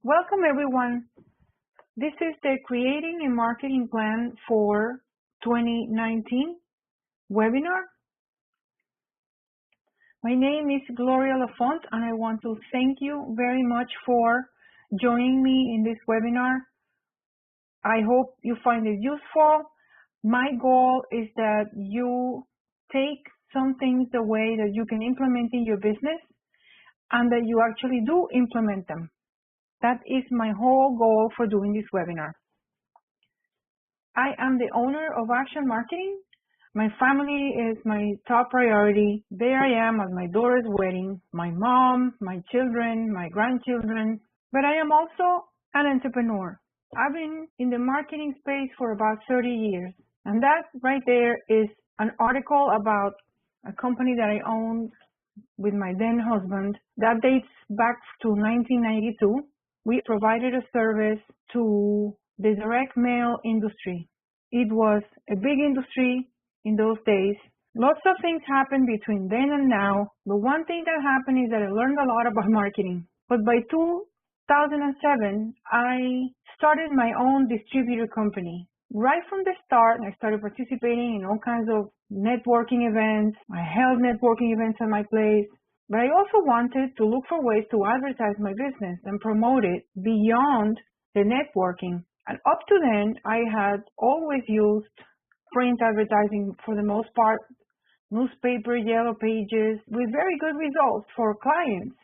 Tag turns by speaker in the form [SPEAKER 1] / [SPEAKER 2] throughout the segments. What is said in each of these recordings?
[SPEAKER 1] Welcome everyone. This is the Creating a Marketing Plan for 2019 webinar. My name is Gloria Lafont and I want to thank you very much for joining me in this webinar. I hope you find it useful. My goal is that you take some things away that you can implement in your business and that you actually do implement them. That is my whole goal for doing this webinar. I am the owner of Action Marketing. My family is my top priority. There I am at my daughter's wedding, my mom, my children, my grandchildren. But I am also an entrepreneur. I've been in the marketing space for about 30 years. And that right there is an article about a company that I owned with my then husband. That dates back to 1992. We provided a service to the direct mail industry. It was a big industry in those days. Lots of things happened between then and now, but one thing that happened is that I learned a lot about marketing. But by 2007, I started my own distributor company. Right from the start, I started participating in all kinds of networking events. I held networking events at my place. But I also wanted to look for ways to advertise my business and promote it beyond the networking. And up to then, I had always used print advertising for the most part, newspaper, yellow pages, with very good results for clients.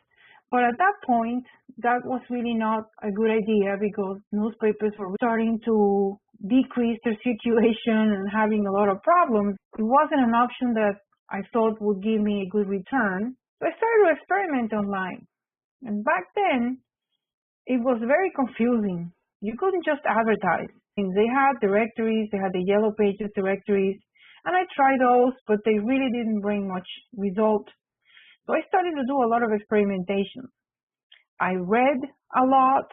[SPEAKER 1] But at that point, that was really not a good idea because newspapers were starting to decrease their circulation and having a lot of problems. It wasn't an option that I thought would give me a good return. So I started to experiment online. And back then, it was very confusing. You couldn't just advertise. They had directories, they had the yellow pages directories, and I tried those, but they really didn't bring much result. So I started to do a lot of experimentation. I read a lot,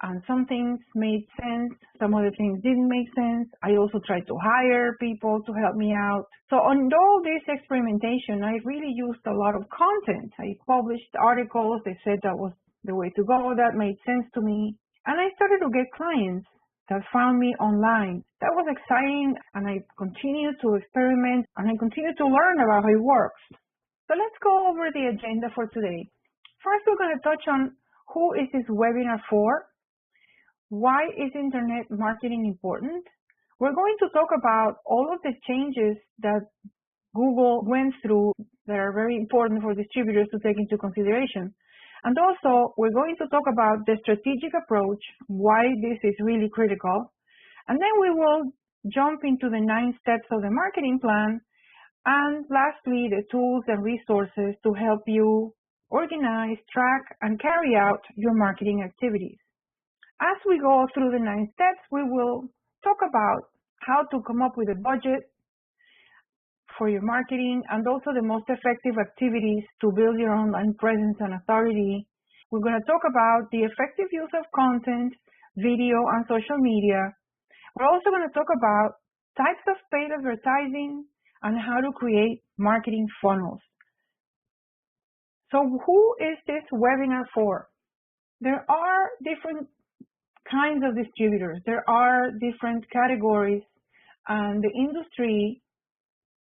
[SPEAKER 1] and some things made sense, some other things didn't make sense. I also tried to hire people to help me out. So on all this experimentation, I really used a lot of content. I published articles, they said that was the way to go, that made sense to me. And I started to get clients that found me online. That was exciting, and I continued to experiment, and I continued to learn about how it works. So let's go over the agenda for today. First, we're going to touch on who is this webinar for. Why is internet marketing important? We're going to talk about all of the changes that Google went through that are very important for distributors to take into consideration. And also, we're going to talk about the strategic approach, why this is really critical. And then we will jump into the 9 steps of the marketing plan. And lastly, the tools and resources to help you organize, track, and carry out your marketing activities. As we go through the 9 steps, we will talk about how to come up with a budget for your marketing and also the most effective activities to build your online presence and authority. We're going to talk about the effective use of content, video, and social media. We're also going to talk about types of paid advertising and how to create marketing funnels. So who is this webinar for? There are different kinds of distributors. There are different categories, and the industry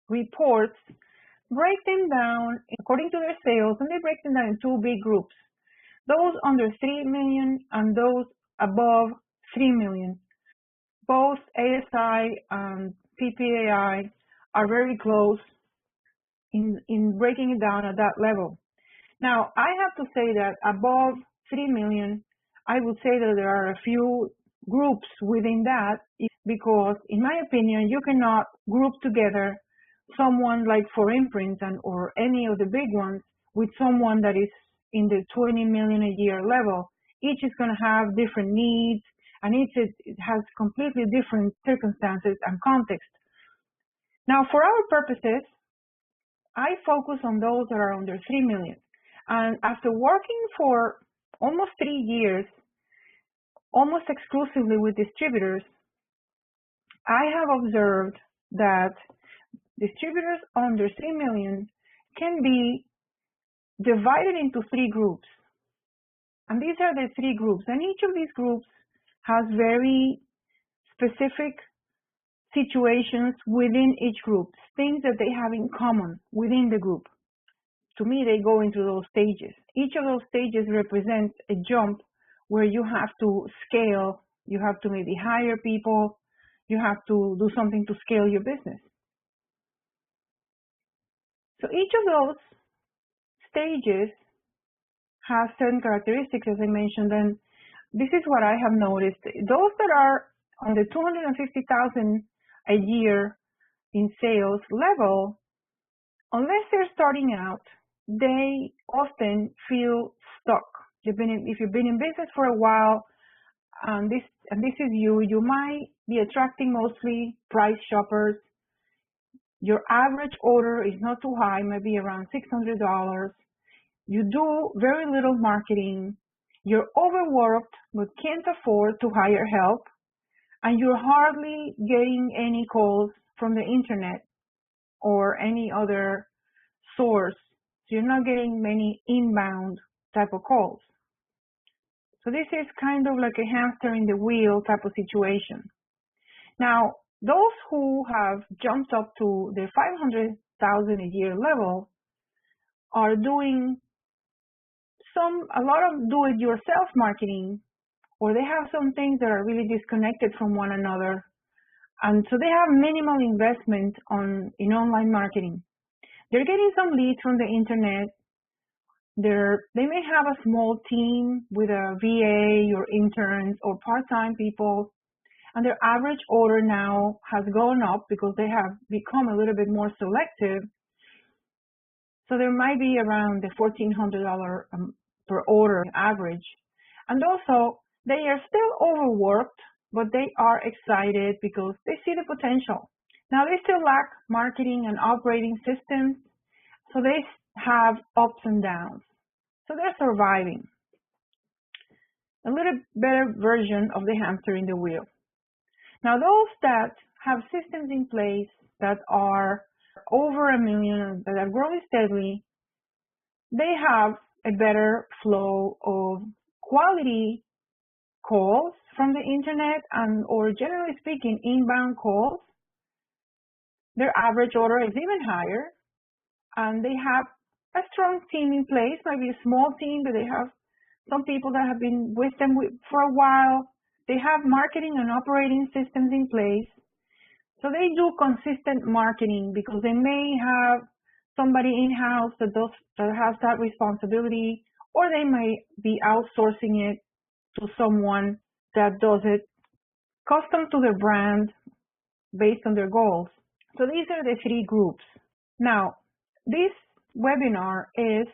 [SPEAKER 1] reports break them down according to their sales, and they break them down in 2 big groups. Those under 3 million and those above 3 million. Both ASI and PPAI are very close in breaking it down at that level. Now, I have to say that above 3 million, I would say that there are a few groups within that because, in my opinion, you cannot group together someone like For Imprint or any of the big ones with someone that is in the 20 million a year level. Each is going to have different needs, and it has completely different circumstances and context. Now, for our purposes, I focus on those that are under 3 million. And after working for almost 3 years, almost exclusively with distributors, I have observed that distributors under 3 million can be divided into 3 groups. And these are the three groups. And each of these groups has very specific situations within each group, things that they have in common within the group. To me, they go into those stages. Each of those stages represents a jump where you have to scale, you have to maybe hire people, you have to do something to scale your business. So each of those stages has certain characteristics, as I mentioned, and this is what I have noticed. Those that are on the 250,000 a year in sales level, unless they're starting out, they often feel stuck. If you've been in business for a while, and this is you might be attracting mostly price shoppers. Your average order is not too high, maybe around $600. You do very little marketing. You're overworked but can't afford to hire help, and you're hardly getting any calls from the internet or any other source. So you're not getting many inbound type of calls. So this is kind of like a hamster in the wheel type of situation. Now, those who have jumped up to the 500,000 a year level are doing a lot of do-it-yourself marketing, or they have some things that are really disconnected from one another. And so they have minimal investment in online marketing. They're getting some leads from the internet. They may have a small team with a VA or interns or part-time people, and their average order now has gone up because they have become a little bit more selective. So there might be around the $1,400 per order average. And also, they are still overworked, but they are excited because they see the potential. Now, they still lack marketing and operating systems, so they have ups and downs. So they're surviving. A little better version of the hamster in the wheel. Now, those that have systems in place that are over $1 million, that are growing steadily, they have a better flow of quality calls from the internet or generally speaking, inbound calls. Their average order is even higher, and they have a strong team in place, maybe a small team, but they have some people that have been with them for a while. They have marketing and operating systems in place. So they do consistent marketing because they may have somebody in-house that has that responsibility, or they may be outsourcing it to someone that does it custom to their brand based on their goals. So these are the three groups. Now, this webinar is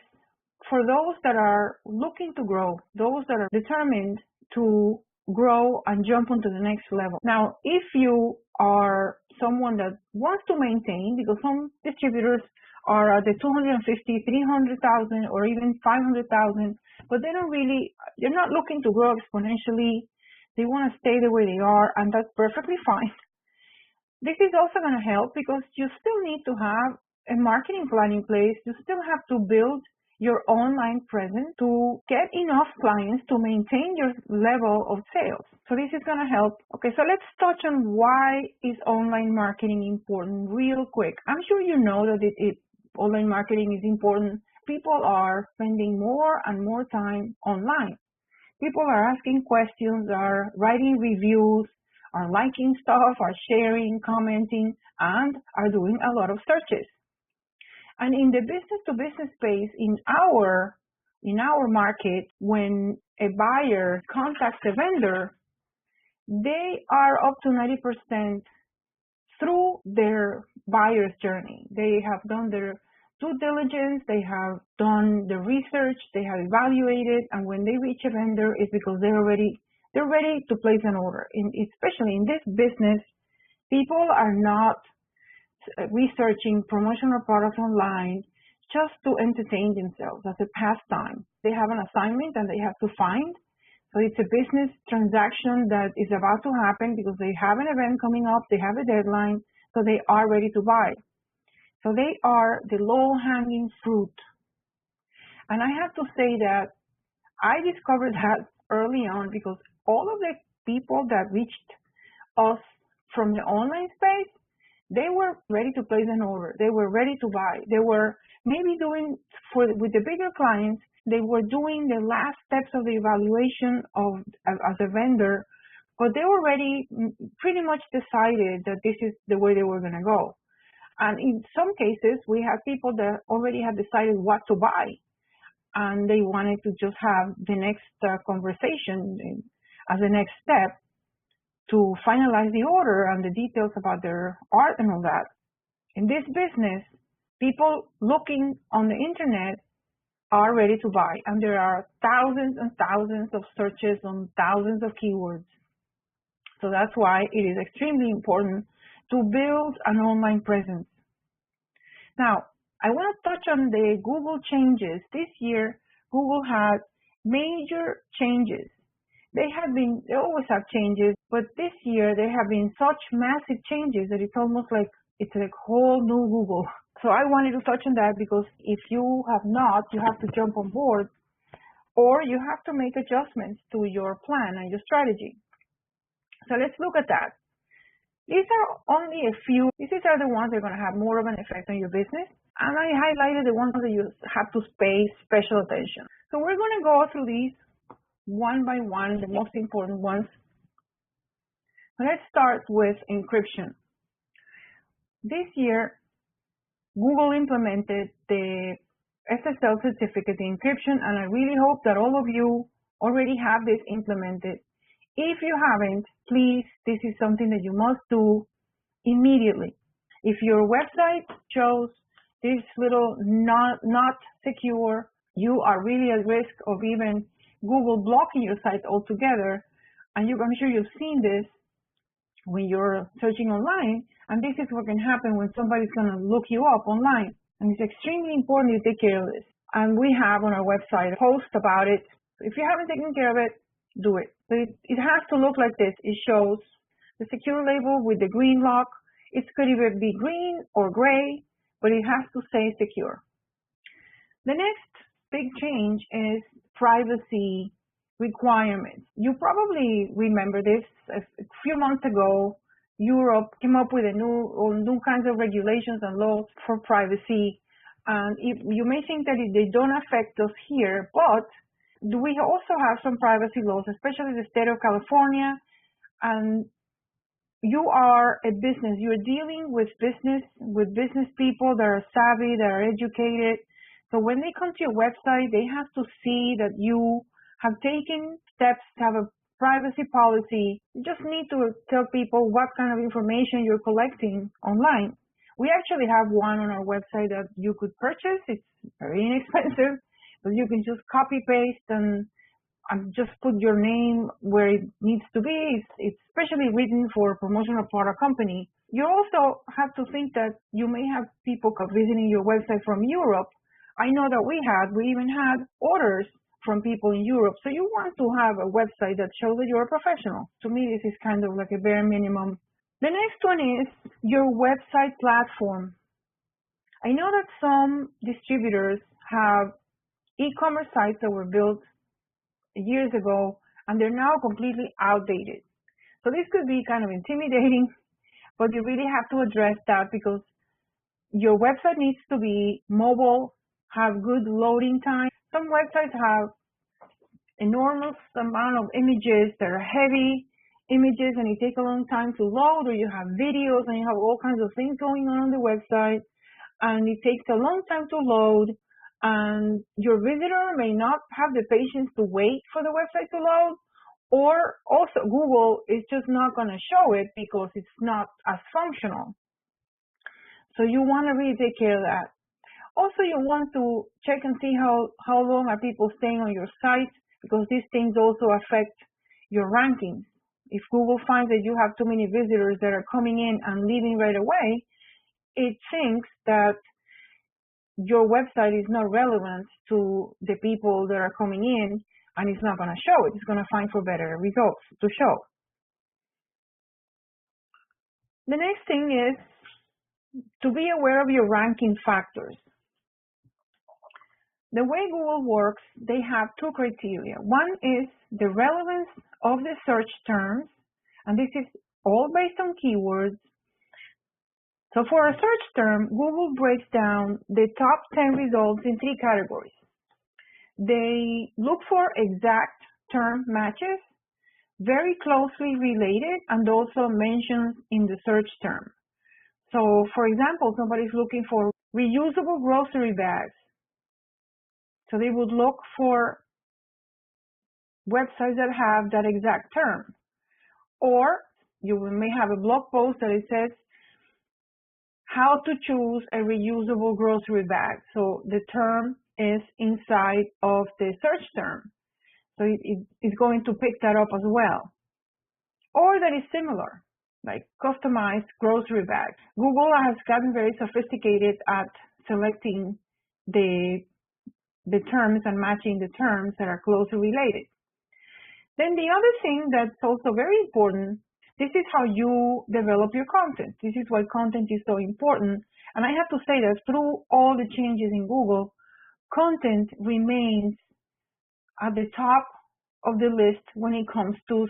[SPEAKER 1] for those that are looking to grow, those that are determined to grow and jump onto the next level. Now, if you are someone that wants to maintain, because some distributors are at the 250, 300,000 or even 500,000, but they're not looking to grow exponentially. They want to stay the way they are, and that's perfectly fine. This is also going to help because you still need to have a marketing plan in place. You still have to build your online presence to get enough clients to maintain your level of sales. So this is going to help. Okay, so let's touch on why is online marketing important real quick. I'm sure you know that online marketing is important. People are spending more and more time online. People are asking questions, are writing reviews, are liking stuff, are sharing, commenting, and are doing a lot of searches. And in the business-to-business space, in our market, when a buyer contacts a vendor, they are up to 90% through their buyer's journey. They have done their due diligence, they have done the research, they have evaluated, and when they reach a vendor, it's because they're ready to place an order. Especially in this business, people are not researching promotional products online just to entertain themselves as a pastime. They have an assignment and they have to find. So it's a business transaction that is about to happen because they have an event coming up, they have a deadline, so they are ready to buy. So they are the low-hanging fruit. And I have to say that I discovered that early on because all of the people that reached us from the online space, they were ready to place an order. They were ready to buy. They were maybe doing, with the bigger clients, they were doing the last steps of the evaluation of as a vendor, but they already pretty much decided that this is the way they were going to go. And in some cases, we have people that already had decided what to buy, and they wanted to just have the next conversation as the next step to finalize the order and the details about their art and all that. In this business, people looking on the internet are ready to buy, and there are thousands and thousands of searches on thousands of keywords. So that's why it is extremely important to build an online presence. Now, I want to touch on the Google changes. This year, Google had major changes. They always have changes, but this year there have been such massive changes that it's almost like it's a whole new Google. So I wanted to touch on that because if you have not, you have to jump on board, or you have to make adjustments to your plan and your strategy. So let's look at that. These are only a few. These are the ones that are going to have more of an effect on your business. And I highlighted the ones that you have to pay special attention. So we're going to go through these one by one, the most important ones. Let's start with encryption. This year, Google implemented the SSL certificate encryption, and I really hope that all of you already have this implemented. If you haven't, please, this is something that you must do immediately. If your website shows this little not secure, you are really at risk of even Google blocking your site altogether. And I'm sure you've seen this when you're searching online, and this is what can happen when somebody's going to look you up online. And it's extremely important you take care of this. And we have on our website a post about it. If you haven't taken care of it, do it. But it has to look like this. It shows the secure label with the green lock. It could either be green or gray, but it has to say secure. The next big change is privacy requirements. You probably remember this. A few months ago, Europe came up with new kinds of regulations and laws for privacy. And you may think that they don't affect us here, but we also have some privacy laws, especially the state of California. And you are a business. You're dealing with business people that are savvy, that are educated. So when they come to your website, they have to see that you have taken steps to have a privacy policy. You just need to tell people what kind of information you're collecting online. We actually have one on our website that you could purchase. It's very inexpensive, but you can just copy paste and just put your name where it needs to be. It's specially written for promotional product company. You also have to think that you may have people visiting your website from Europe. I know that we even had orders from people in Europe. So you want to have a website that shows that you're a professional. To me, this is kind of like a bare minimum. The next one is your website platform. I know that some distributors have e-commerce sites that were built years ago, and they're now completely outdated. So this could be kind of intimidating, but you really have to address that because your website needs to be mobile, have good loading time. Some websites have enormous amount of images that are heavy images and it takes a long time to load, or you have videos and you have all kinds of things going on the website and it takes a long time to load, and your visitor may not have the patience to wait for the website to load, or also Google is just not going to show it because it's not as functional. So you want to really take care of that. Also, you want to check and see how long are people staying on your site, because these things also affect your rankings. If Google finds that you have too many visitors that are coming in and leaving right away, it thinks that your website is not relevant to the people that are coming in, and it's not going to show it. It's going to find for better results to show. The next thing is to be aware of your ranking factors. The way Google works, they have two criteria. One is the relevance of the search terms, and this is all based on keywords. So for a search term, Google breaks down the top 10 results in three categories. They look for exact term matches, very closely related, and also mentioned in the search term. So for example, somebody's looking for reusable grocery bags. So they would look for websites that have that exact term. Or you may have a blog post that it says how to choose a reusable grocery bag. So the term is inside of the search term. So it's going to pick that up as well. Or that is similar, like customized grocery bags. Google has gotten very sophisticated at selecting the terms and matching the terms that are closely related. Then the other thing that's also very important, this is how you develop your content. This is why content is so important. And I have to say that through all the changes in Google, content remains at the top of the list when it comes to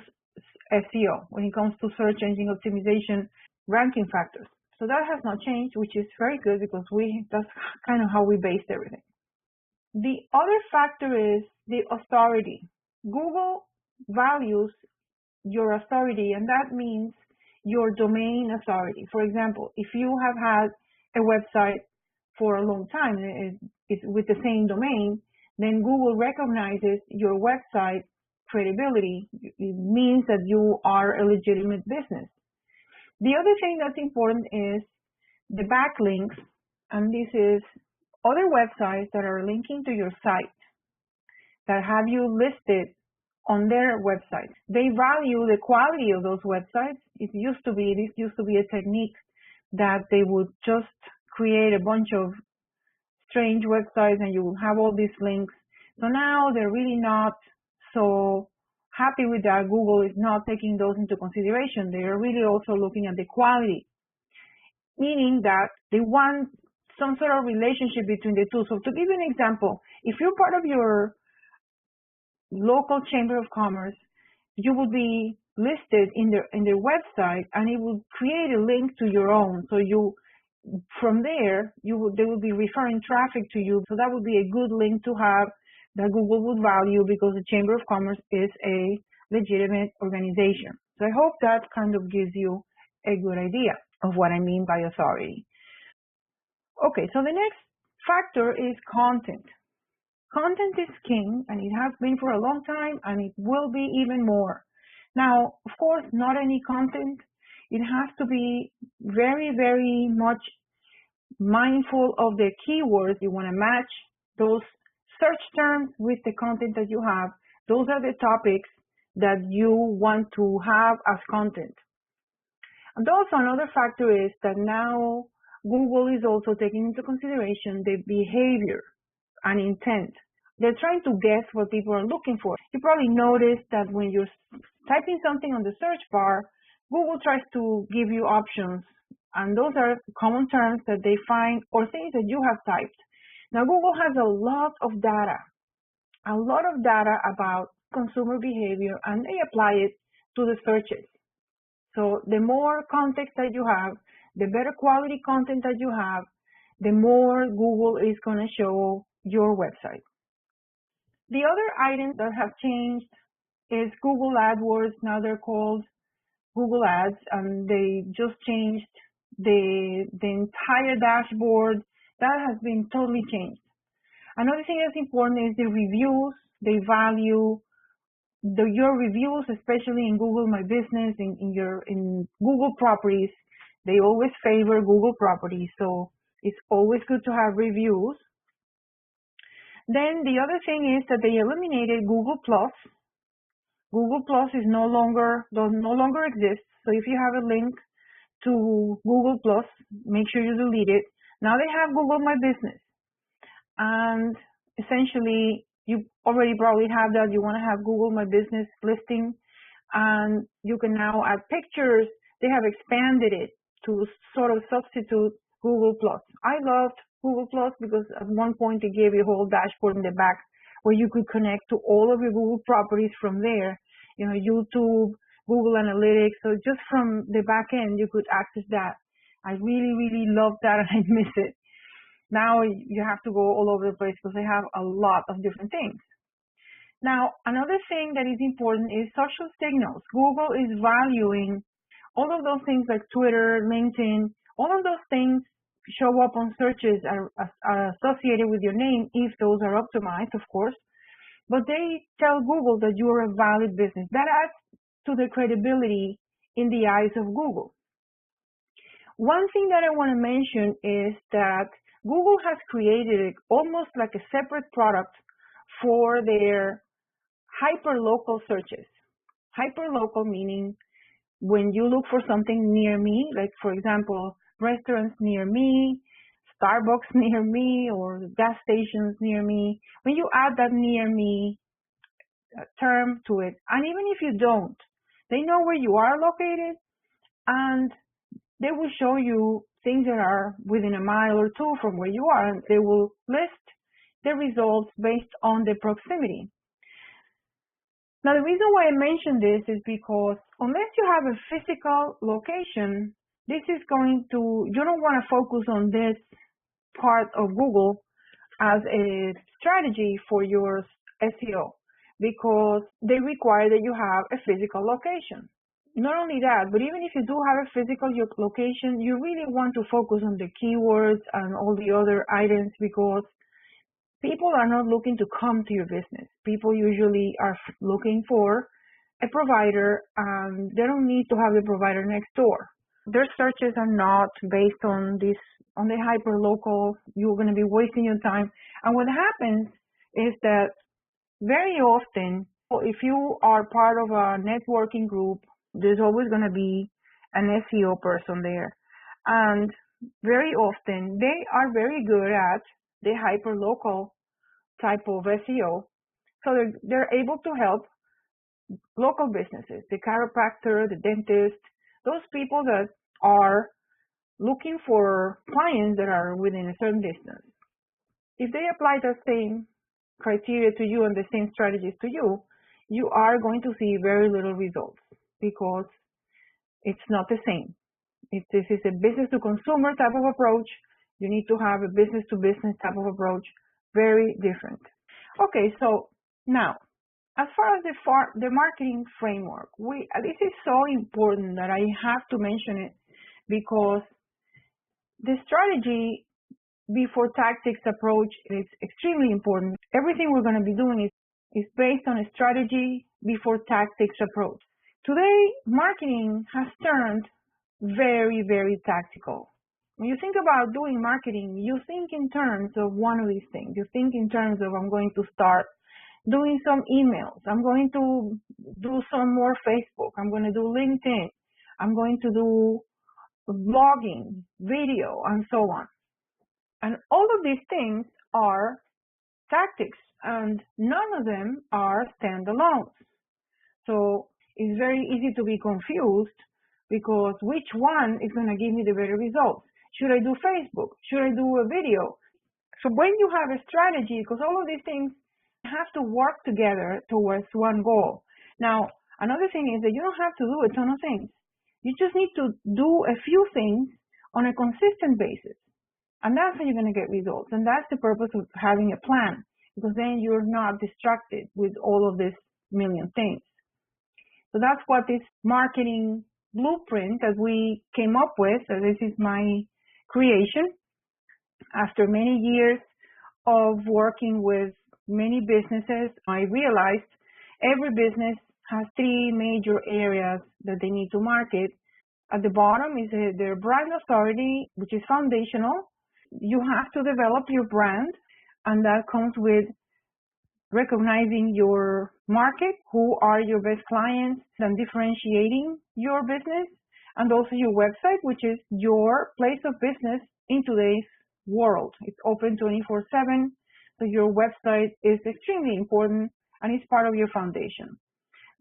[SPEAKER 1] SEO, when it comes to search engine optimization ranking factors. So that has not changed, which is very good because that's kind of how we based everything. The other factor is the authority. Google values your authority, and that means your domain authority. For example, if you have had a website for a long time, it's with the same domain, then Google recognizes your website credibility. It means that you are a legitimate business. The other thing that's important is the backlinks, and this is other websites that are linking to your site that have you listed on their website. They value the quality of those websites. This used to be a technique that they would just create a bunch of strange websites and you will have all these links. So now they're really not so happy with that. Google is not taking those into consideration. They are really also looking at the quality, meaning that they want some sort of relationship between the two. So to give you an example, if you're part of your local chamber of commerce, you will be listed in their website, and it will create a link to your own. So from there, they will be referring traffic to you. So that would be a good link to have that Google would value because the Chamber of Commerce is a legitimate organization. So I hope that kind of gives you a good idea of what I mean by authority. Okay, so the next factor is content. Content is king, and it has been for a long time, and it will be even more. Now, of course, not any content. It has to be very, very much mindful of the keywords. You want to match those search terms with the content that you have. Those are the topics that you want to have as content. And also another factor is that now Google is also taking into consideration the behavior and intent. They're trying to guess what people are looking for. You probably noticed that when you're typing something on the search bar, Google tries to give you options, and those are common terms that they find or things that you have typed. Now, Google has a lot of data about consumer behavior, and they apply it to the searches. So the more context that you have, the better quality content that you have, the more Google is going to show your website. The other items that have changed is Google AdWords. Now they're called Google Ads, and they just changed the entire dashboard. That has been totally changed. Another thing that's important is the reviews. They value your reviews, especially in Google My Business, in Google properties. They always favor Google properties, so it's always good to have reviews. Then the other thing is that they eliminated Google Plus. Google Plus does no longer exist. So if you have a link to Google Plus, make sure you delete it. Now they have Google My Business, and essentially you already probably have that. You want to have Google My Business listing, and you can now add pictures. They have expanded it to sort of substitute Google Plus. I loved Google Plus, because at one point they gave you a whole dashboard in the back where you could connect to all of your Google properties from there. You know, YouTube, Google Analytics. So just from the back end, you could access that. I really, really love that, and I miss it. Now you have to go all over the place because they have a lot of different things. Now, another thing that is important is social signals. Google is valuing all of those things like Twitter, LinkedIn, all of those things show up on searches are associated with your name if those are optimized, of course. But they tell Google that you are a valid business. That adds to the credibility in the eyes of Google. One thing that I want to mention is that Google has created almost like a separate product for their hyperlocal searches. Hyperlocal meaning when you look for something near me, like for example, restaurants near me, Starbucks near me, or gas stations near me, when you add that near me term to it, and even if you don't, they know where you are located, and they will show you things that are within a mile or two from where you are, and they will list the results based on the proximity. Now, the reason why I mention this is because unless you have a physical location, this is going to, you don't want to focus on this part of Google as a strategy for your SEO because they require that you have a physical location. Not only that, but even if you do have a physical location, you really want to focus on the keywords and all the other items because people are not looking to come to your business. People usually are looking for a provider, and they don't need to have the provider next door. Their searches are not based on this, on the hyper-local. You're going to be wasting your time. And what happens is that very often, if you are part of a networking group, there's always going to be an SEO person there. And very often, they are very good at the hyper-local type of SEO. So they're able to help local businesses, the chiropractor, the dentist, those people that are looking for clients that are within a certain distance. If they apply the same criteria to you and the same strategies to you, you are going to see very little results because it's not the same. If this is a business to consumer type of approach, you need to have a business to business type of approach, very different. Okay, so now, as far as the marketing framework, this is so important that I have to mention it because the strategy before tactics approach is extremely important. Everything we're going to be doing is based on a strategy before tactics approach. Today, marketing has turned very, very tactical. When you think about doing marketing, you think in terms of one of these things. You think in terms of I'm going to start doing some emails. I'm going to do some more Facebook. I'm going to do LinkedIn. I'm going to do blogging, video, and so on. And all of these things are tactics, and none of them are standalone. So it's very easy to be confused because which one is going to give me the better results? Should I do Facebook? Should I do a video? So when you have a strategy, because all of these things have to work together towards one goal. Now, another thing is that you don't have to do a ton of things. You just need to do a few things on a consistent basis. And that's how you're going to get results. And that's the purpose of having a plan, because then you're not distracted with all of these million things. So that's what this marketing blueprint that we came up with. So this is my creation. After many years of working with many businesses, I realized every business has three major areas that they need to market. At the bottom is their brand authority, which is foundational. You have to develop your brand, and that comes with recognizing your market, who are your best clients, and differentiating your business, and also your website, which is your place of business in today's world. It's open 24/7, so your website is extremely important and it's part of your foundation.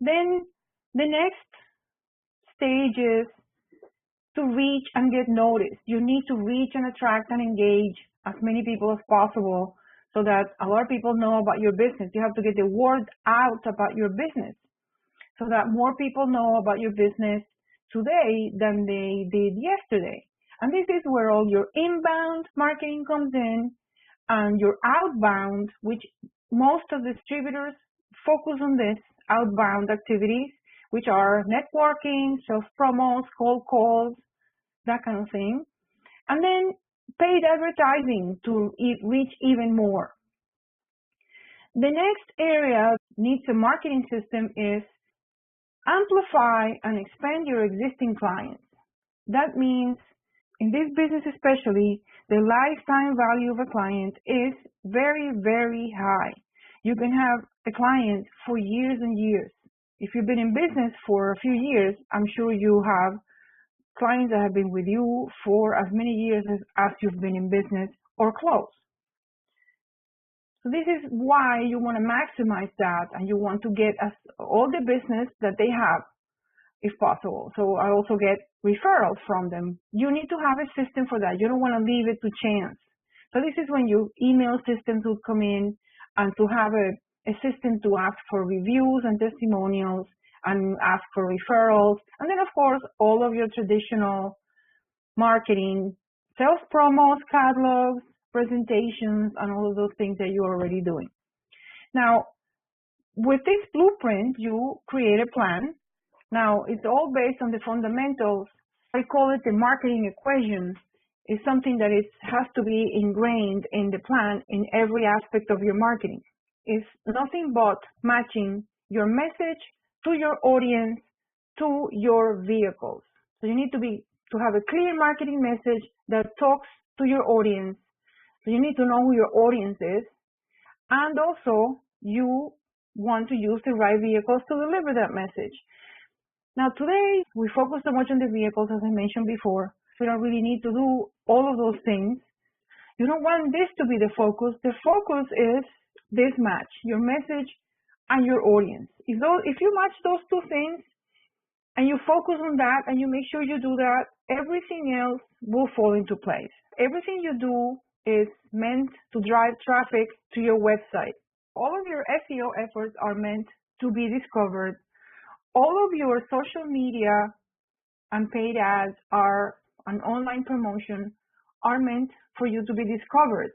[SPEAKER 1] Then the next stage is to reach and get noticed. You need to reach and attract and engage as many people as possible so that a lot of people know about your business. You have to get the word out about your business so that more people know about your business today than they did yesterday. And this is where all your inbound marketing comes in and your outbound, which most of distributors focus on this outbound activities, which are networking, sales promos, cold calls, that kind of thing. And then paid advertising to reach even more. The next area needs a marketing system is amplify and expand your existing clients. That means in this business especially, the lifetime value of a client is very, very high. You can have a client for years and years. If you've been in business for a few years, I'm sure you have clients that have been with you for as many years as you've been in business or close. So this is why you want to maximize that and you want to get all the business that they have if possible. So I also get referrals from them. You need to have a system for that. You don't want to leave it to chance. So this is when your email systems will come in and to have a system to ask for reviews and testimonials and ask for referrals. And then, of course, all of your traditional marketing, sales promos, catalogs, presentations, and all of those things that you're already doing. Now, with this blueprint, you create a plan. Now, it's all based on the fundamentals. I call it the marketing equation. It's something that has to be ingrained in the plan in every aspect of your marketing. It's nothing but matching your message to your audience, to your vehicles. So you need to have a clear marketing message that talks to your audience. So you need to know who your audience is. And also, you want to use the right vehicles to deliver that message. Now, today, we focus so much on the vehicles, as I mentioned before. We don't really need to do all of those things. You don't want this to be the focus. The focus is this match, your message and your audience. If you match those two things and you focus on that and you make sure you do that, everything else will fall into place. Everything you do is meant to drive traffic to your website. All of your SEO efforts are meant to be discovered. All of your social media and paid ads and online promotion are meant for you to be discovered.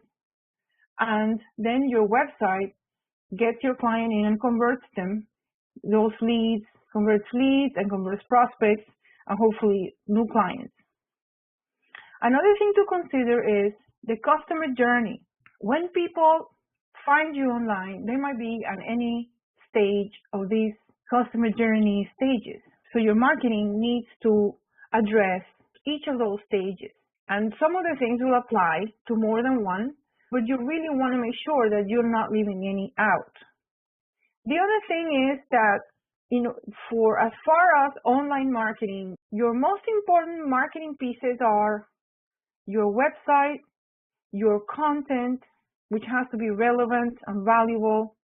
[SPEAKER 1] And then your website gets your client in and converts them. Those leads, converts leads and converts prospects and hopefully new clients. Another thing to consider is the customer journey. When people find you online, they might be at any stage of these customer journey stages. So your marketing needs to address each of those stages. And some of the things will apply to more than one, but you really want to make sure that you're not leaving any out. The other thing is that, for as far as online marketing, your most important marketing pieces are your website, your content, which has to be relevant and valuable,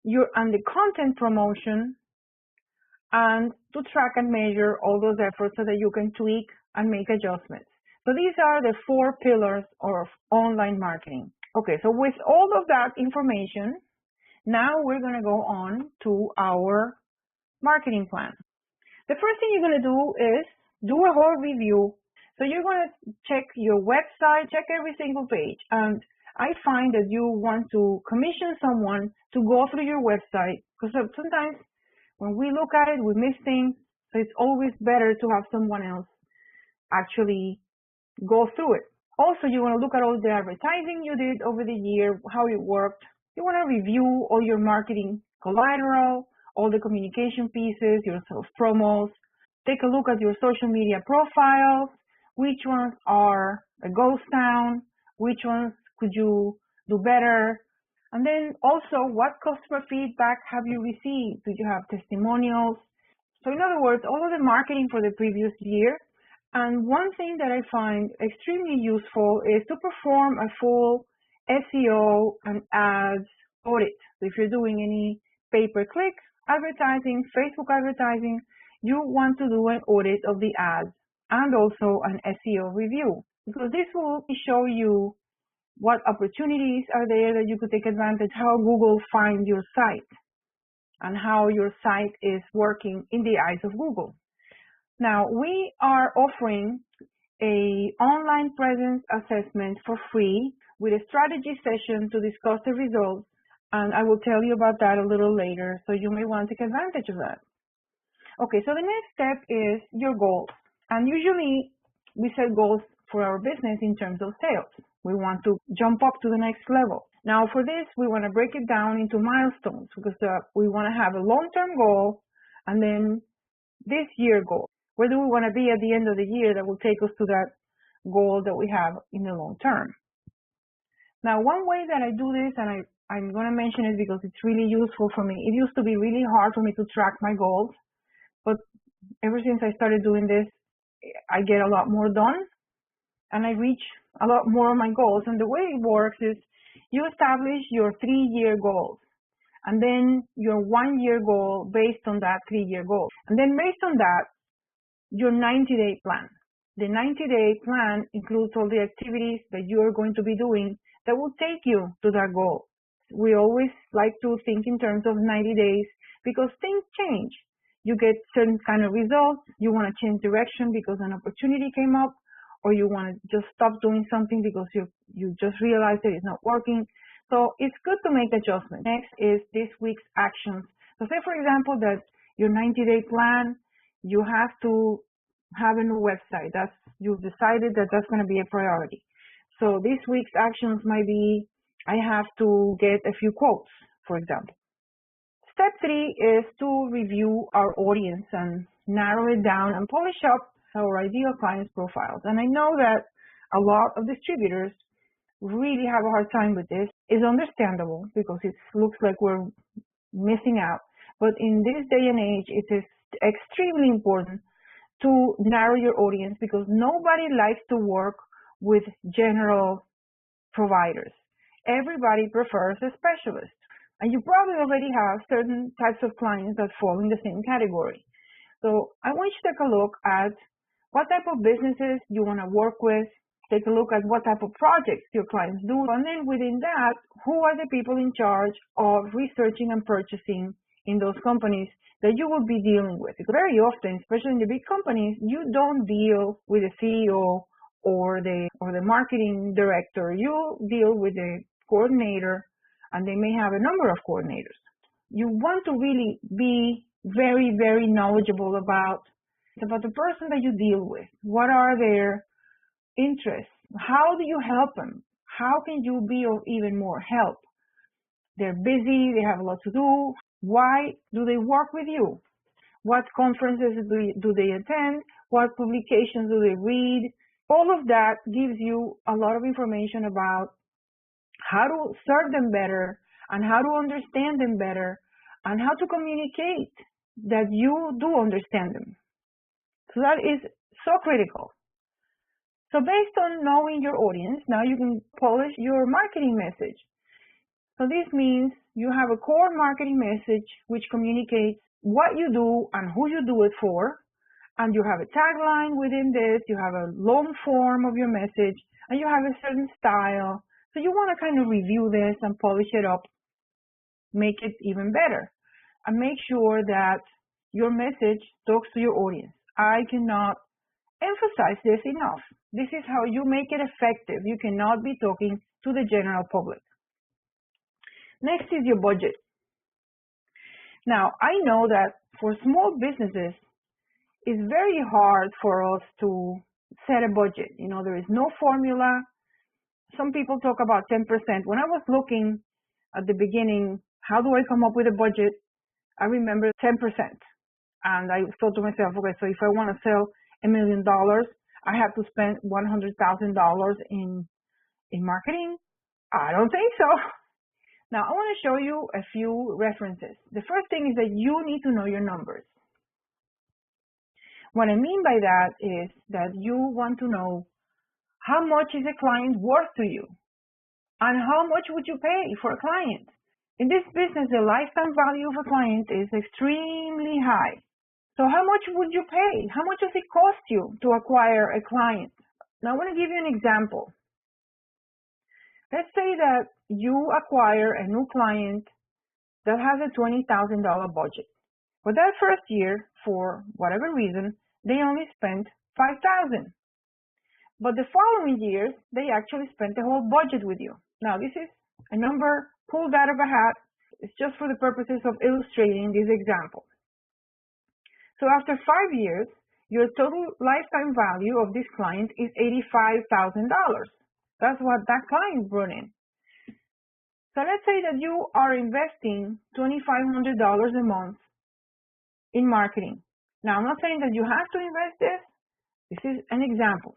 [SPEAKER 1] and the content promotion, and to track and measure all those efforts so that you can tweak and make adjustments. So these are the 4 pillars of online marketing. Okay, so with all of that information, now we're going to go on to our marketing plan. The first thing you're going to do is do a whole review. So you're going to check your website, check every single page. And I find that you want to commission someone to go through your website, because sometimes when we look at it, we miss things. So it's always better to have someone else actually go through it. Also, you want to look at all the advertising you did over the year, how it worked. You want to review all your marketing collateral, all the communication pieces, your sales promos. Take a look at your social media profiles, which ones are a ghost town, which ones could you do better. And then also, what customer feedback have you received? Do you have testimonials? So in other words, all of the marketing for the previous year. And one thing that I find extremely useful is to perform a full SEO and ads audit. So if you're doing any pay-per-click advertising, Facebook advertising, you want to do an audit of the ads and also an SEO review. because this will show you what opportunities are there that you could take advantage, how Google finds your site, and how your site is working in the eyes of Google. Now, we are offering a online presence assessment for free with a strategy session to discuss the results, and I will tell you about that a little later, so you may want to take advantage of that. Okay, so the next step is your goals, and usually we set goals for our business in terms of sales. We want to jump up to the next level. Now for this, we want to break it down into milestones because we want to have a long-term goal and then this year goal. Where do we want to be at the end of the year that will take us to that goal that we have in the long term? Now, one way that I do this, and I'm going to mention it because it's really useful for me. It used to be really hard for me to track my goals, but ever since I started doing this, I get a lot more done and I reach a lot more of my goals. And the way it works is you establish your 3-year goals and then your 1-year goal based on that 3-year goal. And then based on that, your 90-day plan. The 90-day plan includes all the activities that you are going to be doing that will take you to that goal. We always like to think in terms of 90 days because things change. You get certain kind of results, you want to change direction because an opportunity came up, or you want to just stop doing something because you just realized that it's not working. So it's good to make adjustments. Next is this week's actions. So say, for example, that your 90-day plan, you have to have a new website. You've decided that that's going to be a priority. So this week's actions might be, I have to get a few quotes, for example. Step 3 is to review our audience and narrow it down and polish up our ideal clients' profiles. And I know that a lot of distributors really have a hard time with this. It's understandable because it looks like we're missing out. But in this day and age, it is extremely important to narrow your audience because nobody likes to work with general providers. Everybody prefers a specialist. And you probably already have certain types of clients that fall in the same category. So I want you to take a look at what type of businesses you want to work with, take a look at what type of projects your clients do, and then within that, who are the people in charge of researching and purchasing in those companies that you will be dealing with. Very often, especially in the big companies, you don't deal with the CEO or the marketing director. You deal with the coordinator, and they may have a number of coordinators. You want to really be very, very knowledgeable about the person that you deal with. What are their interests? How do you help them? How can you be of even more help? They're busy, they have a lot to do. Why do they work with you? What conferences do they attend? What publications do they read? All of that gives you a lot of information about how to serve them better and how to understand them better and how to communicate that you do understand them. So that is so critical. So based on knowing your audience, now you can polish your marketing message. So this means you have a core marketing message which communicates what you do and who you do it for, and you have a tagline within this, you have a long form of your message, and you have a certain style. So you want to kind of review this and polish it up, make it even better, and make sure that your message talks to your audience. I cannot emphasize this enough. This is how you make it effective. You cannot be talking to the general public. Next is your budget. Now, I know that for small businesses, it's very hard for us to set a budget. You know, there is no formula. Some people talk about 10%. When I was looking at the beginning, how do I come up with a budget? I remember 10%. And I thought to myself, okay, so if I want to sell $1 million, I have to spend $100,000 in marketing? I don't think so. Now, I want to show you a few references. The first thing is that you need to know your numbers. What I mean by that is that you want to know how much is a client worth to you and how much would you pay for a client. In this business, the lifetime value of a client is extremely high. So how much would you pay? How much does it cost you to acquire a client? Now I want to give you an example. Let's say that you acquire a new client that has a $20,000 budget. For that first year, for whatever reason, they only spent $5,000. But the following years, they actually spent the whole budget with you. Now, this is a number pulled out of a hat. It's just for the purposes of illustrating this example. So after 5 years, your total lifetime value of this client is $85,000. That's what that client brought in. So let's say that you are investing $2,500 a month in marketing. Now, I'm not saying that you have to invest this. This is an example.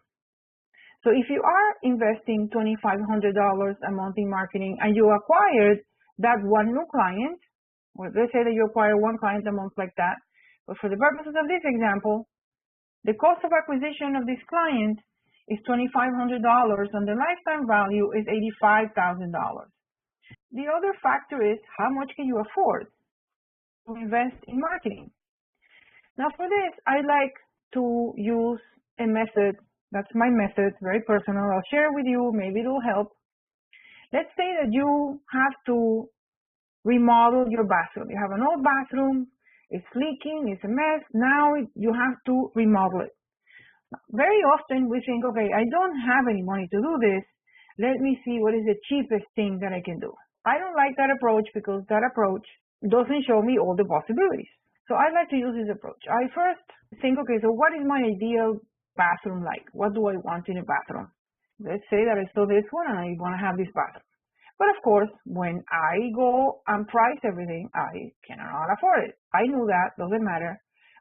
[SPEAKER 1] So if you are investing $2,500 a month in marketing and you acquired that one new client, or let's say that you acquire one client a month like that, but for the purposes of this example, the cost of acquisition of this client is $2,500 and the lifetime value is $85,000. The other factor is how much can you afford to invest in marketing. Now for this, I like to use a method. That's my method, very personal. I'll share it with you. Maybe it'll help. Let's say that you have to remodel your bathroom. You have an old bathroom. It's leaking. It's a mess. Now you have to remodel it. Very often we think, okay, I don't have any money to do this. Let me see what is the cheapest thing that I can do. I don't like that approach because that approach doesn't show me all the possibilities. So I like to use this approach. I first think, okay, so what is my ideal bathroom like? What do I want in a bathroom? Let's say that I saw this one and I want to have this bathroom. But of course, when I go and price everything, I cannot afford it. I knew that, doesn't matter.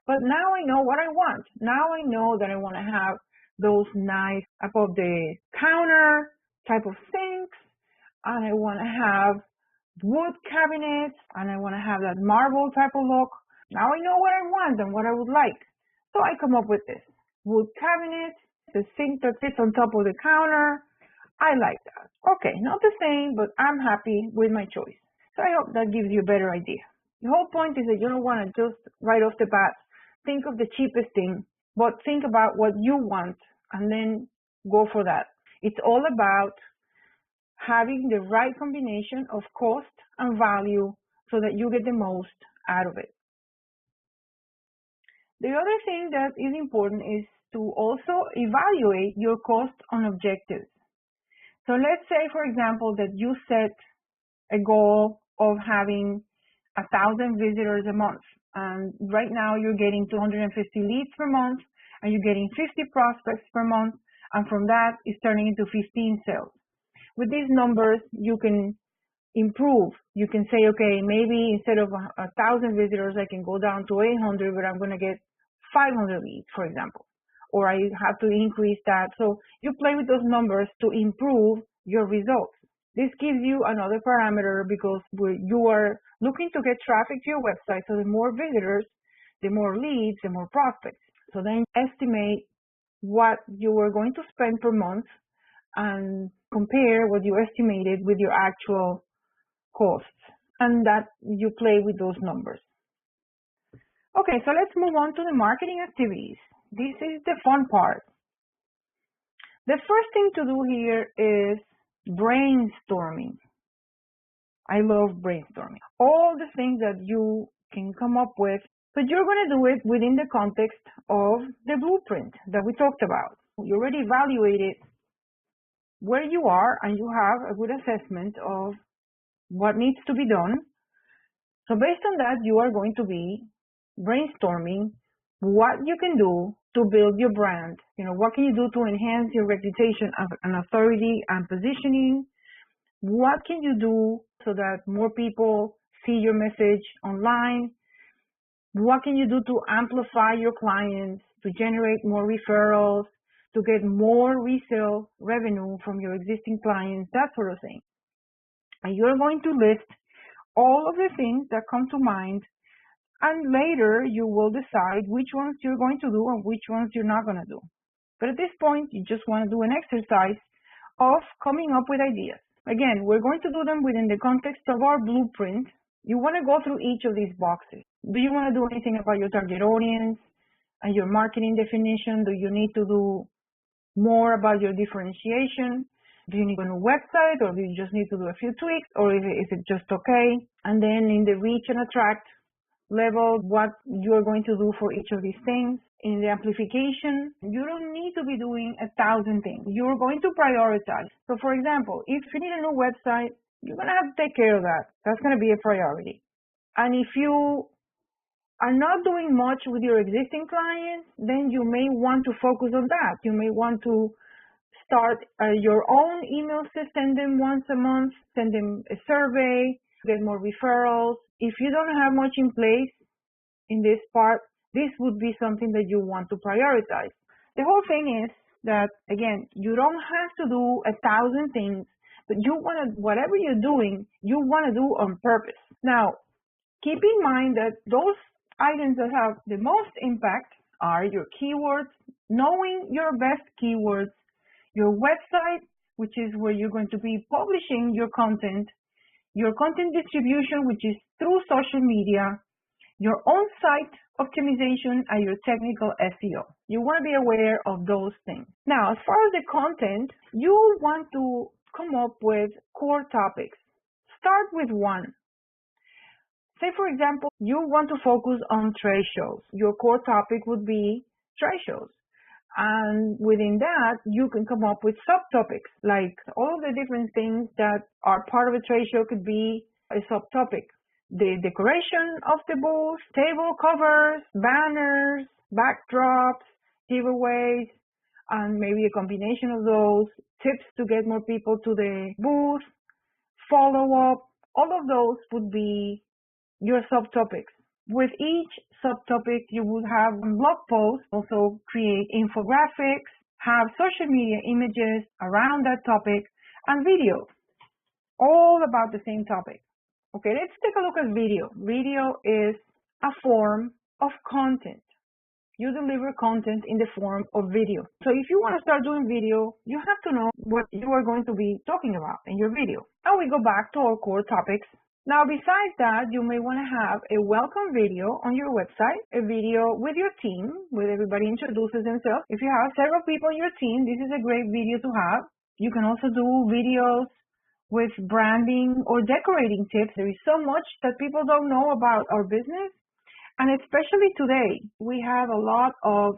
[SPEAKER 1] But now I know what I want. Now I know that I want to have those nice above the counter type of sinks, and I want to have wood cabinets, and I want to have that marble type of look. Now I know what I want and what I would like. So I come up with this. Wood cabinet, the sink that sits on top of the counter. I like that. Okay, not the same, but I'm happy with my choice. So I hope that gives you a better idea. The whole point is that you don't want to just right off the bat think of the cheapest thing, but think about what you want and then go for that. It's all about having the right combination of cost and value so that you get the most out of it. The other thing that is important is to also evaluate your cost on objectives. So let's say, for example, that you set a goal of having 1,000 visitors a month. And right now you're getting 250 leads per month and you're getting 50 prospects per month. And from that, it's turning into 15 sales. With these numbers, you can improve. You can say, okay, maybe instead of 1,000 visitors, I can go down to 800, but I'm going to get 500 leads, for example. Or I have to increase that. So you play with those numbers to improve your results. This gives you another parameter because you are looking to get traffic to your website. So the more visitors, the more leads, the more prospects. So then estimate what you were going to spend per month and compare what you estimated with your actual costs. And that you play with those numbers. Okay, so let's move on to the marketing activities. This is the fun part. The first thing to do here is brainstorming. I love brainstorming. All the things that you can come up with, but you're going to do it within the context of the blueprint that we talked about. You already evaluated where you are and you have a good assessment of what needs to be done. So based on that, you are going to be brainstorming what you can do to build your brand. What can you do to enhance your reputation and authority and positioning? What can you do so that more people see your message online? What can you do to amplify your clients, to generate more referrals, to get more resale revenue from your existing clients, that sort of thing. And you're going to list all of the things that come to mind, and later you will decide which ones you're going to do and which ones you're not going to do. But at this point, you just want to do an exercise of coming up with ideas. Again, we're going to do them within the context of our blueprint. You want to go through each of these boxes. Do you want to do anything about your target audience and your marketing definition? Do you need to do more about your differentiation. Do you need a new website, or do you just need to do a few tweaks, or is it just okay? And then in the reach and attract level, what you're going to do for each of these things. In the amplification, you don't need to be doing 1,000 things. You're going to prioritize. So for example, if you need a new website, you're going to have to take care of that. That's going to be a priority. And if you are not doing much with your existing clients, then you may want to focus on that. You may want to start your own email system, send them once a month, send them a survey, get more referrals. If you don't have much in place in this part, this would be something that you want to prioritize. The whole thing is that, again, you don't have to do 1,000 things, but you want to, whatever you're doing, you want to do on purpose. Now, keep in mind that those items that have the most impact are your keywords, knowing your best keywords, your website, which is where you're going to be publishing your content distribution, which is through social media, your own site optimization, and your technical SEO. You want to be aware of those things. Now, as far as the content, you want to come up with core topics. Start with one. Say, for example, you want to focus on trade shows. Your core topic would be trade shows. And within that, you can come up with subtopics, like all of the different things that are part of a trade show could be a subtopic. The decoration of the booth, table covers, banners, backdrops, giveaways, and maybe a combination of those, tips to get more people to the booth, follow-up. All of those would be your subtopics. With each subtopic, you would have blog posts, also create infographics, have social media images around that topic, and videos, all about the same topic. Okay, let's take a look at video. Video is a form of content. You deliver content in the form of video. So if you want to start doing video, you have to know what you are going to be talking about in your video. And we go back to our core topics. Now, besides that, you may want to have a welcome video on your website, a video with your team, where everybody introduces themselves. If you have several people on your team, this is a great video to have. You can also do videos with branding or decorating tips. There is so much that people don't know about our business. And especially today, we have a lot of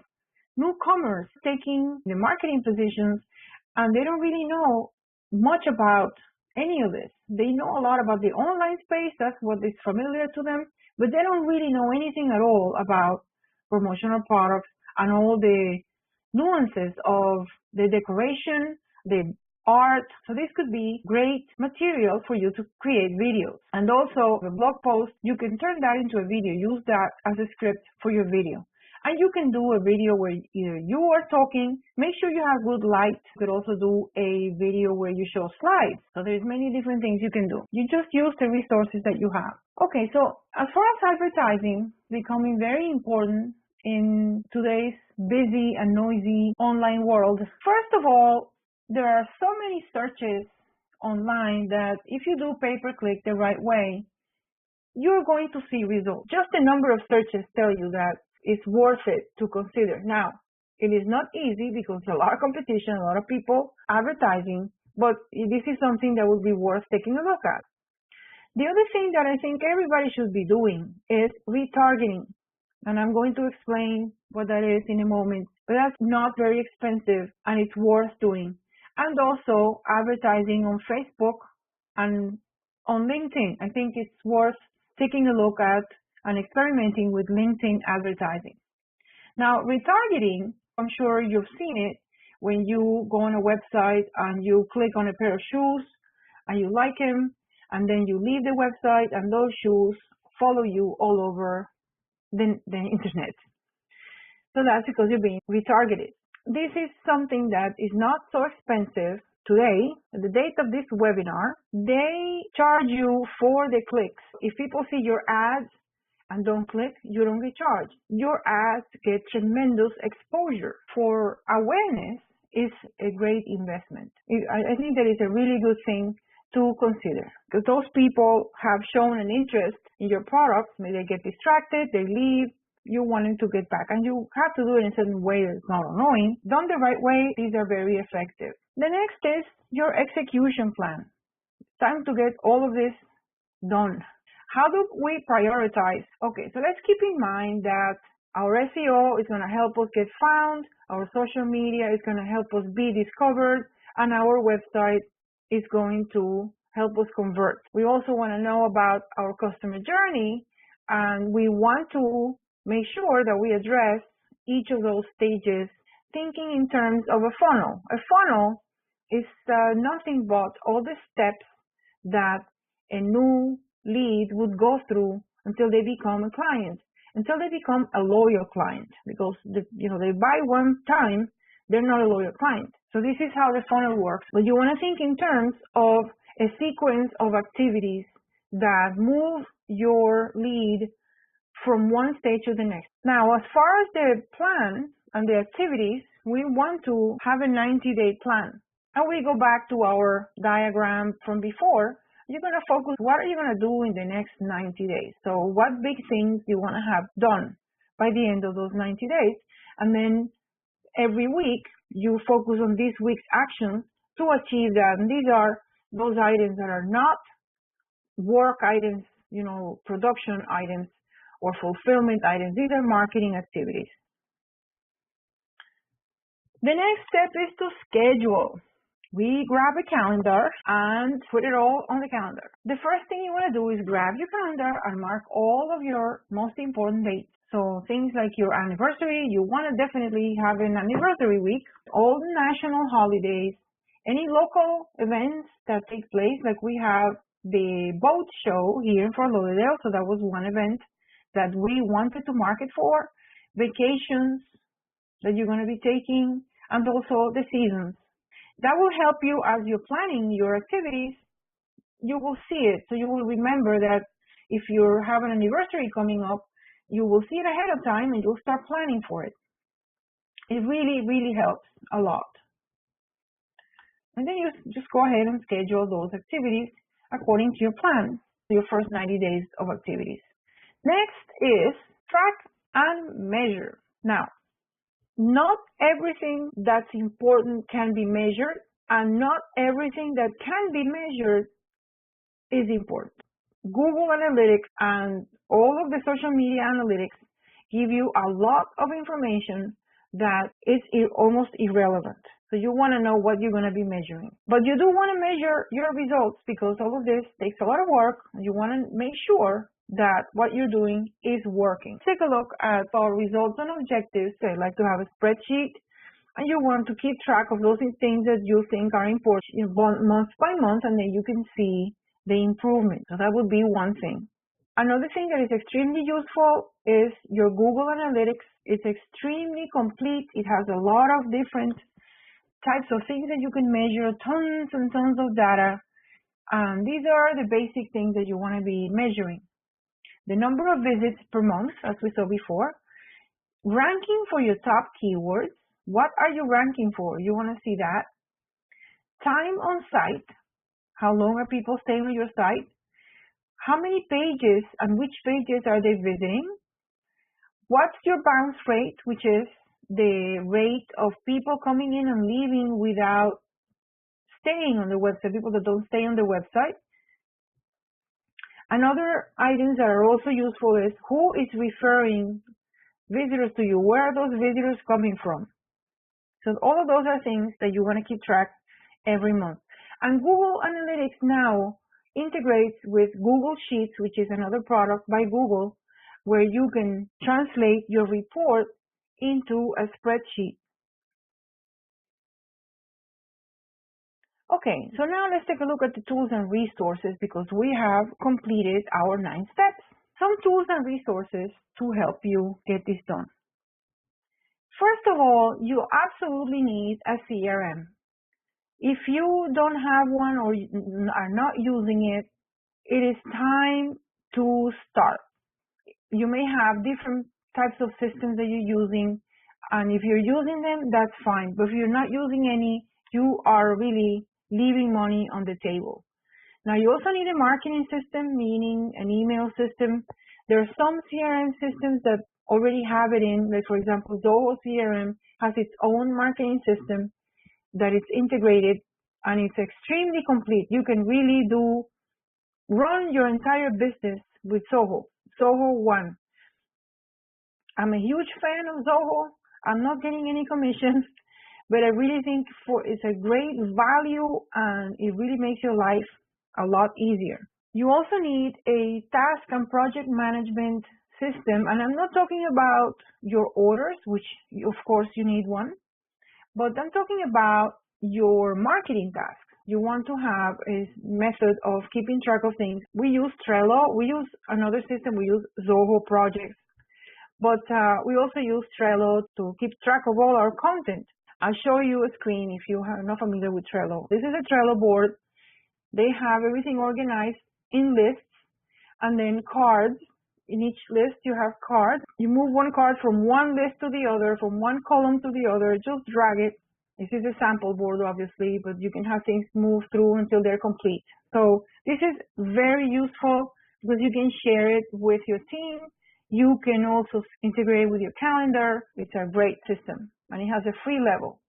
[SPEAKER 1] newcomers taking the marketing positions, and they don't really know much about any of this. They know a lot about the online space, that's what is familiar to them, but they don't really know anything at all about promotional products and all the nuances of the decoration, the art. So this could be great material for you to create videos. And also a blog post, you can turn that into a video, use that as a script for your video. And you can do a video where either you are talking, make sure you have good light. You could also do a video where you show slides. So there's many different things you can do. You just use the resources that you have. Okay, so as far as advertising becoming very important in today's busy and noisy online world, first of all, there are so many searches online that if you do pay-per-click the right way, you're going to see results. Just the number of searches tell you that it's worth it to consider. Now, it is not easy because a lot of competition, a lot of people advertising, but this is something that would be worth taking a look at. The other thing that I think everybody should be doing is retargeting. And I'm going to explain what that is in a moment. But that's not very expensive and it's worth doing. And also advertising on Facebook and on LinkedIn. I think it's worth taking a look at and experimenting with LinkedIn advertising. Now, retargeting, I'm sure you've seen it when you go on a website and you click on a pair of shoes and you like them, and then you leave the website and those shoes follow you all over the internet. So that's because you're being retargeted. This is something that is not so expensive. Today, at the date of this webinar, they charge you for the clicks. If people see your ads and don't click, you don't recharge. Your ads get tremendous exposure. For awareness is a great investment. I think that is a really good thing to consider, because those people have shown an interest in your products. Maybe they get distracted, they leave, you wanting to get back. And you have to do it in a certain way that's not annoying. Done the right way, these are very effective. The next is your execution plan. Time to get all of this done. How do we prioritize? Okay, so let's keep in mind that our SEO is going to help us get found, our social media is going to help us be discovered, and our website is going to help us convert. We also want to know about our customer journey, and we want to make sure that we address each of those stages, thinking in terms of a funnel. A funnel is nothing but all the steps that a new lead would go through until they become a client, until they become a loyal client, because they buy one time, they're not a loyal client. So this is how the funnel works. But you want to think in terms of a sequence of activities that move your lead from one stage to the next. Now, as far as the plan and the activities, we want to have a 90-day plan. And we go back to our diagram from before. You're going to focus, what are you going to do in the next 90 days? So what big things you want to have done by the end of those 90 days? And then every week, you focus on this week's actions to achieve that. And these are those items that are not work items, production items or fulfillment items. These are marketing activities. The next step is to schedule. We grab a calendar and put it all on the calendar. The first thing you want to do is grab your calendar and mark all of your most important dates. So things like your anniversary, you want to definitely have an anniversary week, all the national holidays, any local events that take place, like we have the boat show here in Fort Lauderdale, so that was one event that we wanted to market for, vacations that you're going to be taking, and also the seasons. That will help you as you're planning your activities. You will see it, so you will remember that if you have an anniversary coming up, you will see it ahead of time and you'll start planning for it. It really, really helps a lot. And then you just go ahead and schedule those activities according to your plan, your first 90 days of activities. Next is track and measure. Now, not everything that's important can be measured, and not everything that can be measured is important. Google Analytics and all of the social media analytics give you a lot of information that is almost irrelevant. So you want to know what you're going to be measuring. But you do want to measure your results because all of this takes a lot of work. You want to make sure that what you're doing is working. Take a look at our results and objectives. So I like to have a spreadsheet, and you want to keep track of those things that you think are important month by month, and then you can see the improvement. So that would be one thing. Another thing that is extremely useful is your Google Analytics. It's extremely complete. It has a lot of different types of things that you can measure, tons and tons of data. These are the basic things that you want to be measuring. The number of visits per month, as we saw before. Ranking for your top keywords. What are you ranking for? You want to see that. Time on site. How long are people staying on your site? How many pages and which pages are they visiting? What's your bounce rate, which is the rate of people coming in and leaving without staying on the website, people that don't stay on the website? Another items that are also useful is who is referring visitors to you? Where are those visitors coming from? So all of those are things that you want to keep track every month. And Google Analytics now integrates with Google Sheets, which is another product by Google, where you can translate your report into a spreadsheet. Okay, so now let's take a look at the tools and resources because we have completed our 9 steps. Some tools and resources to help you get this done. First of all, you absolutely need a CRM. If you don't have one or are not using it, it is time to start. You may have different types of systems that you're using, and if you're using them, that's fine. But if you're not using any, you are really leaving money on the table. Now, you also need a marketing system, meaning an email system. There are some CRM systems that already have it in. Like, for example, Zoho CRM has its own marketing system that is integrated, and it's extremely complete. You can really run your entire business with Zoho 1. I'm a huge fan of Zoho. I'm not getting any commissions, but I really think it's a great value, and it really makes your life a lot easier. You also need a task and project management system, and I'm not talking about your orders, which of course you need one, but I'm talking about your marketing tasks. You want to have a method of keeping track of things. We use Trello. We use another system. We use Zoho Projects. But we also use Trello to keep track of all our content. I'll show you a screen if you are not familiar with Trello. This is a Trello board. They have everything organized in lists and then cards. In each list you have cards. You move one card from one list to the other, from one column to the other, just drag it. This is a sample board, obviously, but you can have things move through until they're complete. So this is very useful because you can share it with your team. You can also integrate with your calendar. It's a great system, and it has a free level.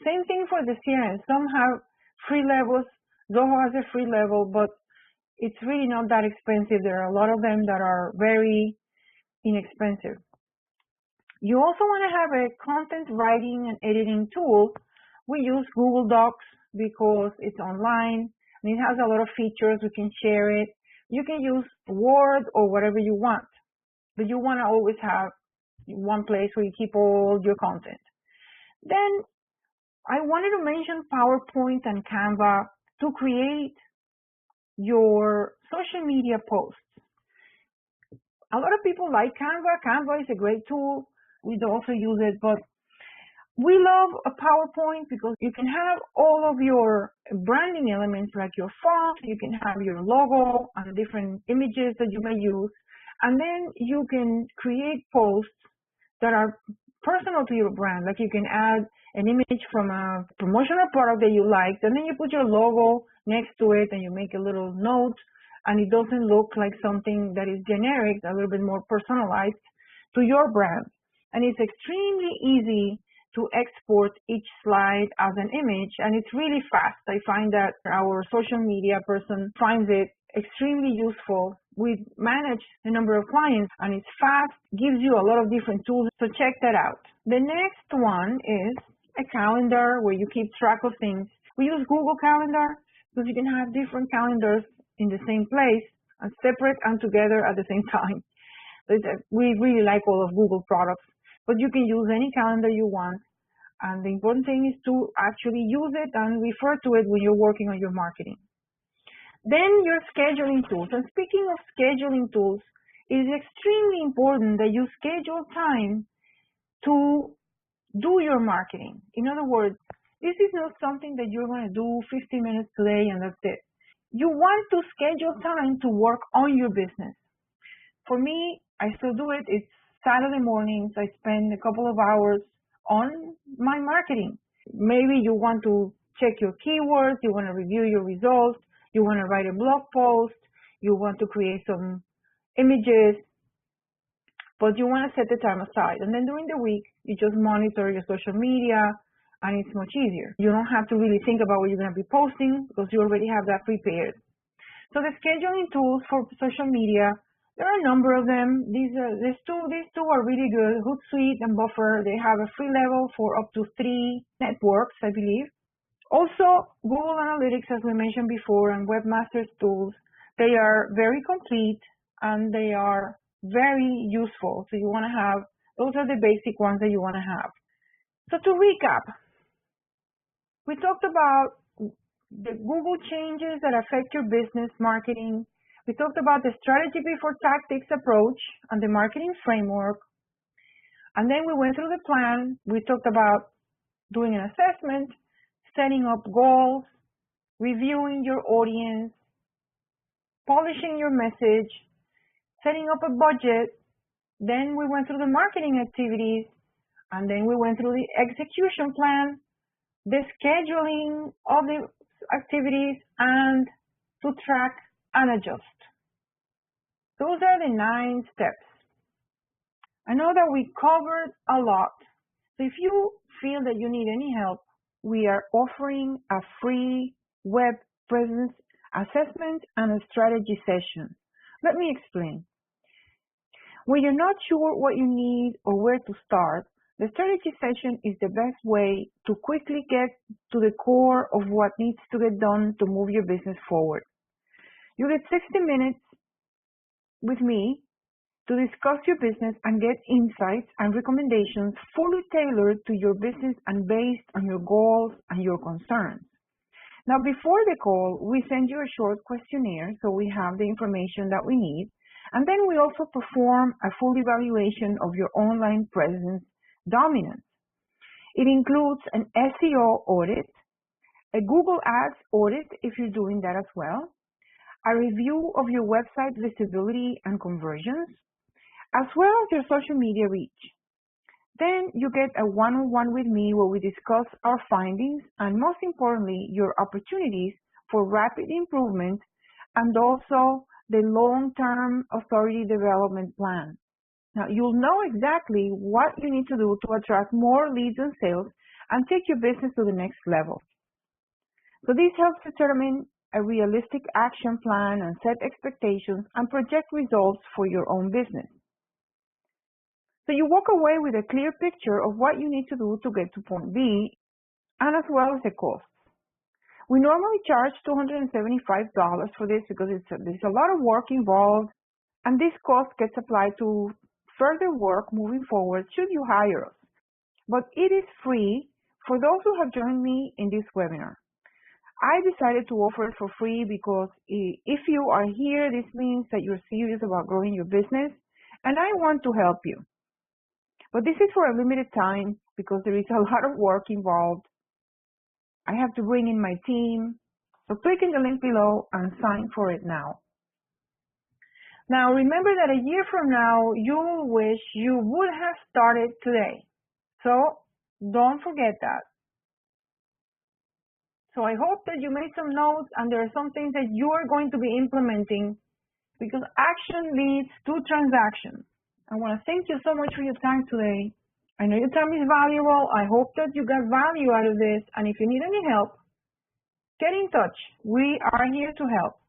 [SPEAKER 1] Same thing for the CRM. Some have free levels. Zoho has a free level, but it's really not that expensive. There are a lot of them that are very inexpensive. You also want to have a content writing and editing tool. We use Google Docs because it's online and it has a lot of features. We can share it. You can use Word or whatever you want, but you want to always have one place where you keep all your content. Then I wanted to mention PowerPoint and Canva to create your social media posts. A lot of people like Canva. Canva is a great tool. We also use it, but we love a PowerPoint because you can have all of your branding elements like your font, you can have your logo and different images that you may use, and then you can create posts that are personal to your brand. Like you can add an image from a promotional product that you liked, and then you put your logo next to it and you make a little note, and it doesn't look like something that is generic, a little bit more personalized to your brand. And it's extremely easy to export each slide as an image, and it's really fast. I find that our social media person finds it extremely useful. We manage a number of clients, and it's fast, gives you a lot of different tools, so check that out. The next one is a calendar where you keep track of things. We use Google Calendar because you can have different calendars in the same place and separate and together at the same time. We really like all of Google products, but you can use any calendar you want. And the important thing is to actually use it and refer to it when you're working on your marketing. Then your scheduling tools. And speaking of scheduling tools, it is extremely important that you schedule time to do your marketing. In other words, this is not something that you're going to do 50 minutes today and that's it. You want to schedule time to work on your business. For me, I still do it. It's Saturday mornings. I spend a couple of hours on my marketing. Maybe you want to check your keywords, you want to review your results, you want to write a blog post, you want to create some images, but you want to set the time aside. And then during the week, you just monitor your social media, and it's much easier. You don't have to really think about what you're going to be posting because you already have that prepared. So the scheduling tools for social media, there are a number of them. These two are really good. Hootsuite and Buffer, they have a free level for up to 3 networks, I believe. Also, Google Analytics, as we mentioned before, and Webmasters tools, they are very complete and they are very useful. So you want to have, those are the basic ones that you want to have. So to recap, we talked about the Google changes that affect your business marketing. We talked about the strategy before tactics approach and the marketing framework. And then we went through the plan. We talked about doing an assessment, setting up goals, reviewing your audience, polishing your message, setting up a budget. Then we went through the marketing activities, and then we went through the execution plan, the scheduling of the activities, and to track and adjust. Those are the 9 steps. I know that we covered a lot. So if you feel that you need any help, we are offering a free web presence assessment and a strategy session. Let me explain. When you're not sure what you need or where to start, the strategy session is the best way to quickly get to the core of what needs to get done to move your business forward. You get 60 minutes with me to discuss your business and get insights and recommendations fully tailored to your business and based on your goals and your concerns. Now, before the call, we send you a short questionnaire so we have the information that we need. And then we also perform a full evaluation of your online presence dominance. It includes an SEO audit, a Google Ads audit if you're doing that as well, a review of your website visibility and conversions, as well as your social media reach. Then you get a one-on-one with me where we discuss our findings and, most importantly, your opportunities for rapid improvement and also the long-term authority development plan. Now, you'll know exactly what you need to do to attract more leads and sales and take your business to the next level. So this helps determine a realistic action plan and set expectations and project results for your own business. So you walk away with a clear picture of what you need to do to get to point B, and as well as the costs. We normally charge $275 for this because there's a lot of work involved, and this cost gets applied to further work moving forward should you hire us. But it is free for those who have joined me in this webinar. I decided to offer it for free because if you are here, this means that you're serious about growing your business, and I want to help you. But this is for a limited time because there is a lot of work involved. I have to bring in my team. So click in the link below and sign for it now. Now remember that a year from now, you will wish you would have started today. So don't forget that. So I hope that you made some notes and there are some things that you are going to be implementing because action leads to transaction. I want to thank you so much for your time today. I know your time is valuable. I hope that you got value out of this. And if you need any help, get in touch. We are here to help.